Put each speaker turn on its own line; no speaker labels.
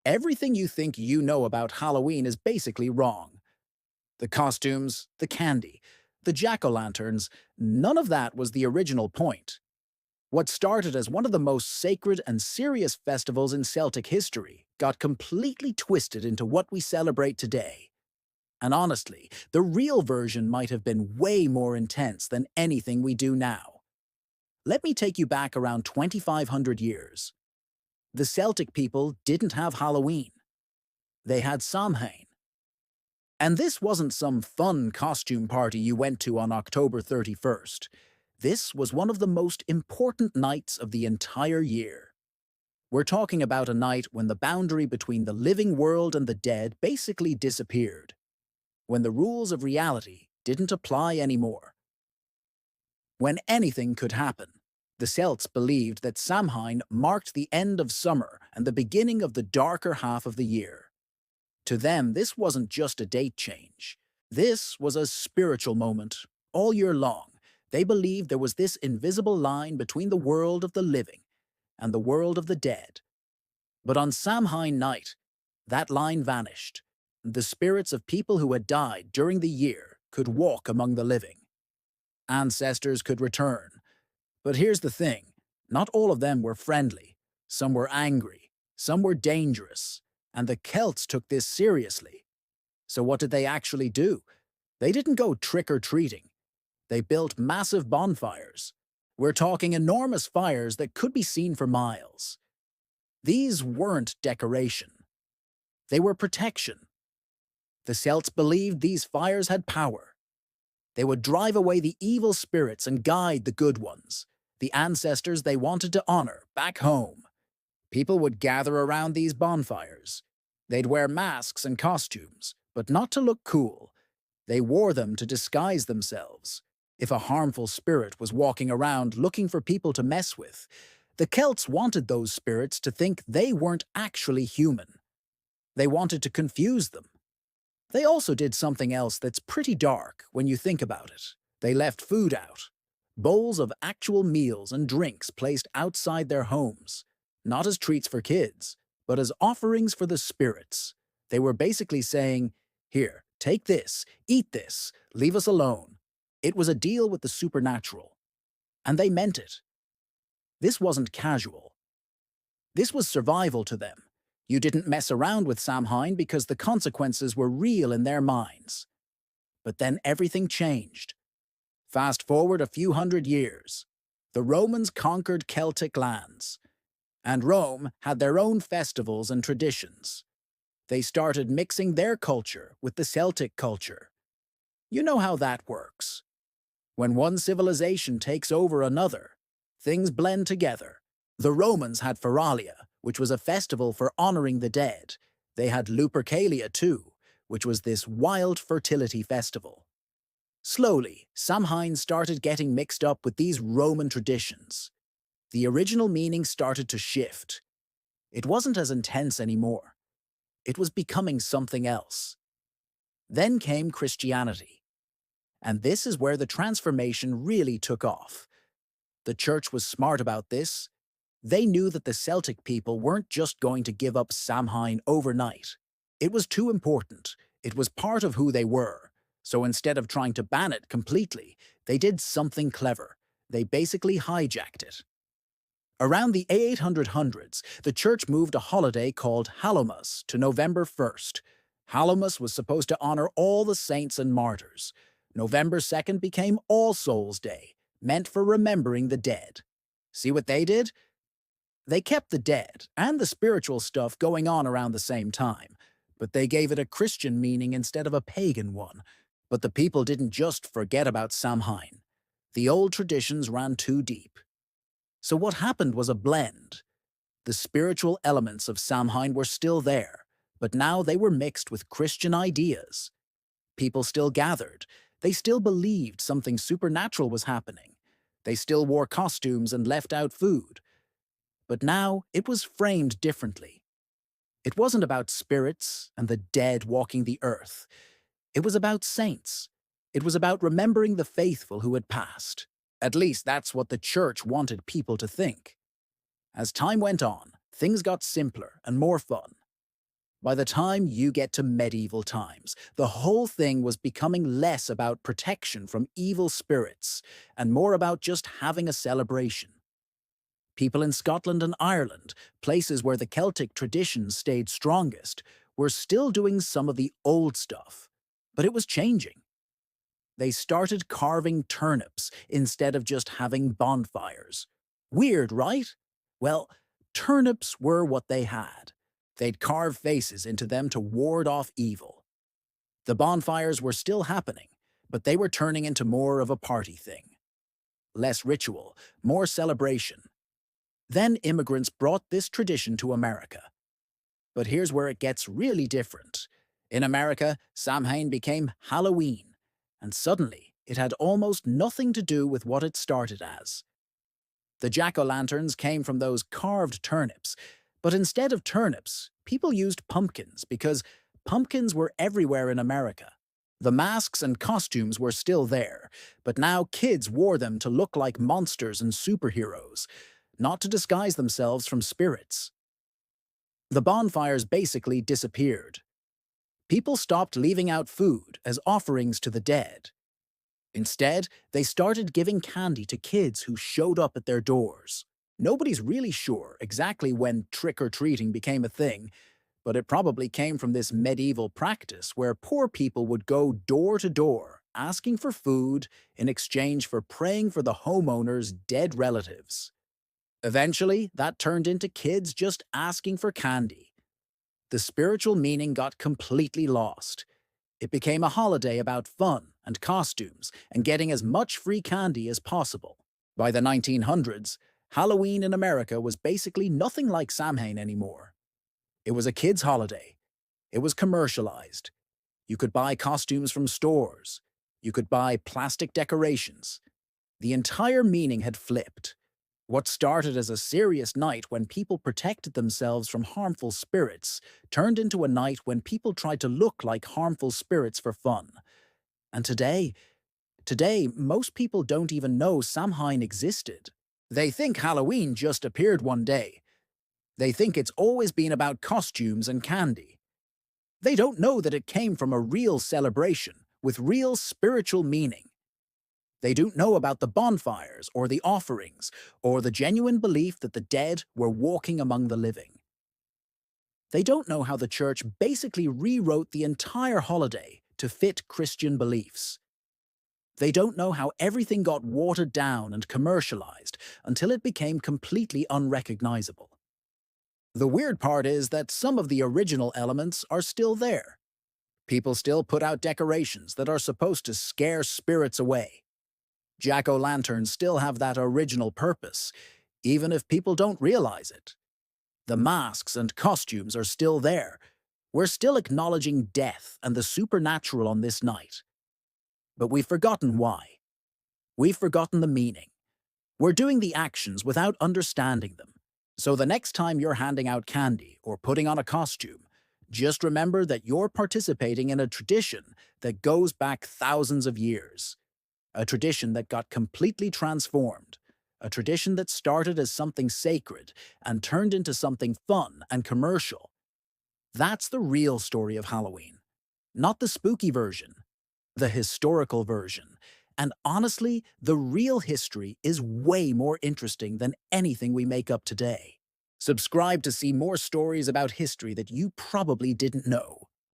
Everything you think you know about Halloween is basically wrong. The costumes, the candy, the jack-o'-lanterns, none of that was the original point. What started as one of the most sacred and serious festivals in Celtic history got completely twisted into what we celebrate today. And honestly, the real version might have been way more intense than anything we do now. Let me take you back around 2,500 years. The Celtic people didn't have Halloween. They had Samhain. And this wasn't some fun costume party you went to on October 31st. This was one of the most important nights of the entire year. We're talking about a night when the boundary between the living world and the dead basically disappeared, when the rules of reality didn't apply anymore. When anything could happen, the Celts believed that Samhain marked the end of summer and the beginning of the darker half of the year. To them, this wasn't just a date change. This was a spiritual moment. All year long, they believed there was this invisible line between the world of the living and the world of the dead. But on Samhain night, that line vanished. The spirits of people who had died during the year could walk among the living. Ancestors could return. But here's the thing, not all of them were friendly. Some were angry, some were dangerous, and the Celts took this seriously. So what did they actually do? They didn't go trick-or-treating. They built massive bonfires. We're talking enormous fires that could be seen for miles. These weren't decoration. They were protection. The Celts believed these fires had power. They would drive away the evil spirits and guide the good ones, the ancestors they wanted to honor back home. People would gather around these bonfires. They'd wear masks and costumes, but not to look cool. They wore them to disguise themselves. If a harmful spirit was walking around looking for people to mess with, the Celts wanted those spirits to think they weren't actually human. They wanted to confuse them. They also did something else that's pretty dark when you think about it. They left food out. Bowls of actual meals and drinks placed outside their homes, not as treats for kids, but as offerings for the spirits. They were basically saying, "Here, take this, eat this, leave us alone." It was a deal with the supernatural. And they meant it. This wasn't casual. This was survival to them. You didn't mess around with Samhain because the consequences were real in their minds. But then everything changed. Fast forward a few hundred years. The Romans conquered Celtic lands. And Rome had their own festivals and traditions. They started mixing their culture with the Celtic culture. You know how that works. When one civilization takes over another, things blend together. The Romans had Feralia, which was a festival for honoring the dead. They had Lupercalia too, which was this wild fertility festival. Slowly, Samhain started getting mixed up with these Roman traditions. The original meaning started to shift. It wasn't as intense anymore. It was becoming something else. Then came Christianity. And this is where the transformation really took off. The church was smart about this. They knew that the Celtic people weren't just going to give up Samhain overnight. It was too important. It was part of who they were. So instead of trying to ban it completely, they did something clever. They basically hijacked it. Around the 800s, the church moved a holiday called Hallowmas to November 1st. Hallowmas was supposed to honor all the saints and martyrs. November 2nd became All Souls' Day, meant for remembering the dead. See what they did? They kept the dead and the spiritual stuff going on around the same time, but they gave it a Christian meaning instead of a pagan one. But the people didn't just forget about Samhain. The old traditions ran too deep. So what happened was a blend. The spiritual elements of Samhain were still there, but now they were mixed with Christian ideas. People still gathered. They still believed something supernatural was happening. They still wore costumes and left out food. But now it was framed differently. It wasn't about spirits and the dead walking the earth. It was about saints. It was about remembering the faithful who had passed. At least that's what the church wanted people to think. As time went on, things got simpler and more fun. By the time you get to medieval times, the whole thing was becoming less about protection from evil spirits and more about just having a celebration. People in Scotland and Ireland, places where the Celtic traditions stayed strongest, were still doing some of the old stuff. But it was changing. They started carving turnips instead of just having bonfires. Weird, right? Well, turnips were what they had. They'd carve faces into them to ward off evil. The bonfires were still happening, but they were turning into more of a party thing. Less ritual, more celebration. Then immigrants brought this tradition to America. But here's where it gets really different. In America, Samhain became Halloween, and suddenly it had almost nothing to do with what it started as. The jack-o'-lanterns came from those carved turnips, but instead of turnips, people used pumpkins because pumpkins were everywhere in America. The masks and costumes were still there, but now kids wore them to look like monsters and superheroes, not to disguise themselves from spirits. The bonfires basically disappeared. People stopped leaving out food as offerings to the dead. Instead, they started giving candy to kids who showed up at their doors. Nobody's really sure exactly when trick-or-treating became a thing, but it probably came from this medieval practice where poor people would go door to door asking for food in exchange for praying for the homeowner's dead relatives. Eventually, that turned into kids just asking for candy. The spiritual meaning got completely lost. It became a holiday about fun and costumes and getting as much free candy as possible. By the 1900s, Halloween in America was basically nothing like Samhain anymore. It was a kid's holiday. It was commercialized. You could buy costumes from stores. You could buy plastic decorations. The entire meaning had flipped. What started as a serious night when people protected themselves from harmful spirits turned into a night when people tried to look like harmful spirits for fun. And today, most people don't even know Samhain existed. They think Halloween just appeared one day. They think it's always been about costumes and candy. They don't know that it came from a real celebration with real spiritual meaning. They don't know about the bonfires or the offerings or the genuine belief that the dead were walking among the living. They don't know how the church basically rewrote the entire holiday to fit Christian beliefs. They don't know how everything got watered down and commercialized until it became completely unrecognizable. The weird part is that some of the original elements are still there. People still put out decorations that are supposed to scare spirits away. Jack-o'-lanterns still have that original purpose, even if people don't realize it. The masks and costumes are still there. We're still acknowledging death and the supernatural on this night. But we've forgotten why. We've forgotten the meaning. We're doing the actions without understanding them. So the next time you're handing out candy or putting on a costume, just remember that you're participating in a tradition that goes back thousands of years. A tradition that got completely transformed. A tradition that started as something sacred and turned into something fun and commercial. That's the real story of Halloween. Not the spooky version, the historical version. And honestly, the real history is way more interesting than anything we make up today. Subscribe to see more stories about history that you probably didn't know.